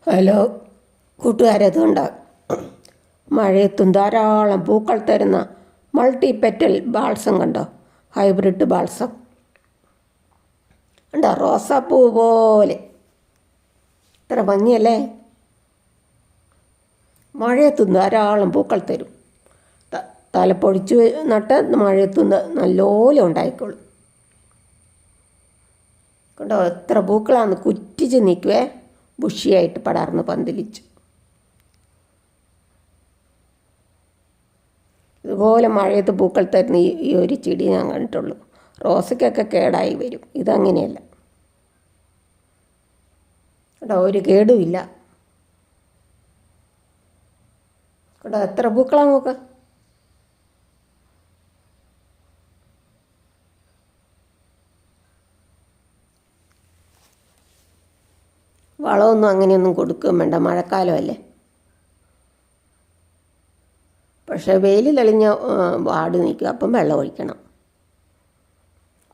Hello കൂട്ടുകാരെ, അതുകൊണ്ട് മഴയത്തും ധാരാളം പൂക്കൾ തരുന്ന മൾട്ടി പെറ്റൽ ബാൾസം കണ്ടോ? ഹൈബ്രിഡ് ബാൾസം കണ്ടോ? റോസാപ്പൂ പോലെ ഇത്ര ഭംഗിയല്ലേ? മഴയത്തും ധാരാളം പൂക്കൾ തരും. തലപ്പൊടിച്ച് നട്ട് മഴയത്തും നല്ലപോലെ ഉണ്ടായിക്കോളും. കണ്ടോ എത്ര പൂക്കളാണ് കുറ്റിച്ച് നിൽക്കുവേ, ബുഷിയായിട്ട് പടർന്ന് പന്തലിച്ചു. ഇതുപോലെ മഴയത്ത് പൂക്കൾ തരുന്ന ഈ ഒരു ചെടി ഞാൻ കണ്ടിട്ടുള്ളൂ. റോസയ്ക്കൊക്കെ കേടായി വരും, ഇതങ്ങനെയല്ല കേട്ടോ, ഒരു കേടുമില്ല. കേട്ടോ എത്ര പൂക്കളാണ് നോക്ക്. വളമൊന്നും അങ്ങനെയൊന്നും കൊടുക്കുകയും വേണ്ട, മഴക്കാലമല്ലേ. പക്ഷേ വെയിൽ തെളിഞ്ഞ വാട് നിൽക്കും, അപ്പം വെള്ളം ഒഴിക്കണം,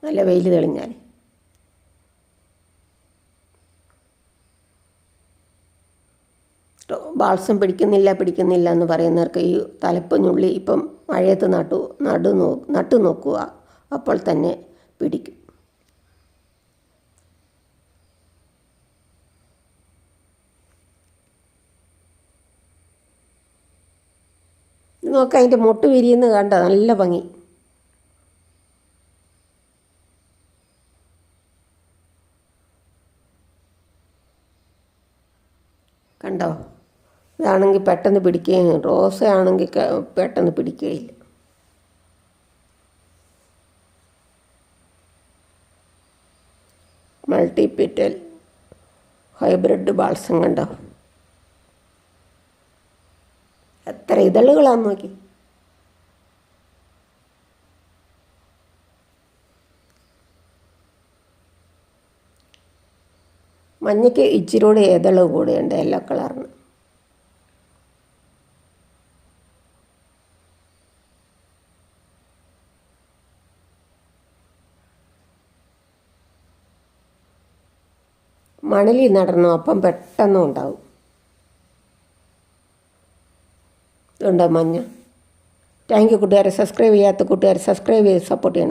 നല്ല വെയിൽ തെളിഞ്ഞാൽ. ബാൾസം പിടിക്കുന്നില്ല എന്ന് പറയുന്നവർക്ക് ഈ തലപ്പഞ്ഞുള്ളി ഇപ്പം മഴയത്ത് നട്ടു നോക്കുക, അപ്പോൾ തന്നെ പിടിക്കും. നോക്കാം, അതിൻ്റെ മൊട്ട് വിരിയുന്ന കണ്ട നല്ല ഭംഗി. കണ്ടോ? ഇതാണെങ്കിൽ പെട്ടെന്ന് പിടിക്കുകയും, റോസയാണെങ്കിൽ പെട്ടെന്ന് പിടിക്കുകയില്ല. മൾട്ടി പെറ്റൽ ഹൈബ്രിഡ് ബാൾസം കണ്ടോ? എത്ര ഇതളുകളാന്ന് നോക്കി. മഞ്ഞയ്ക്ക് ഇച്ചിരി കൂടെ ഇതള് കൂടെയുണ്ട്, യെല്ലോ കളറിന്. മണലിൽ നടണം, അപ്പം പെട്ടെന്ന് ഉണ്ടാവും. ഇതുണ്ടോ മഞ്ഞ. താങ്ക് യു കൂട്ടുകാരെ. സബ്സ്ക്രൈബ് ചെയ്യാത്ത കൂട്ടുകാർ സബ്സ്ക്രൈബ് ചെയ്ത് സപ്പോർട്ട് ചെയ്യണം.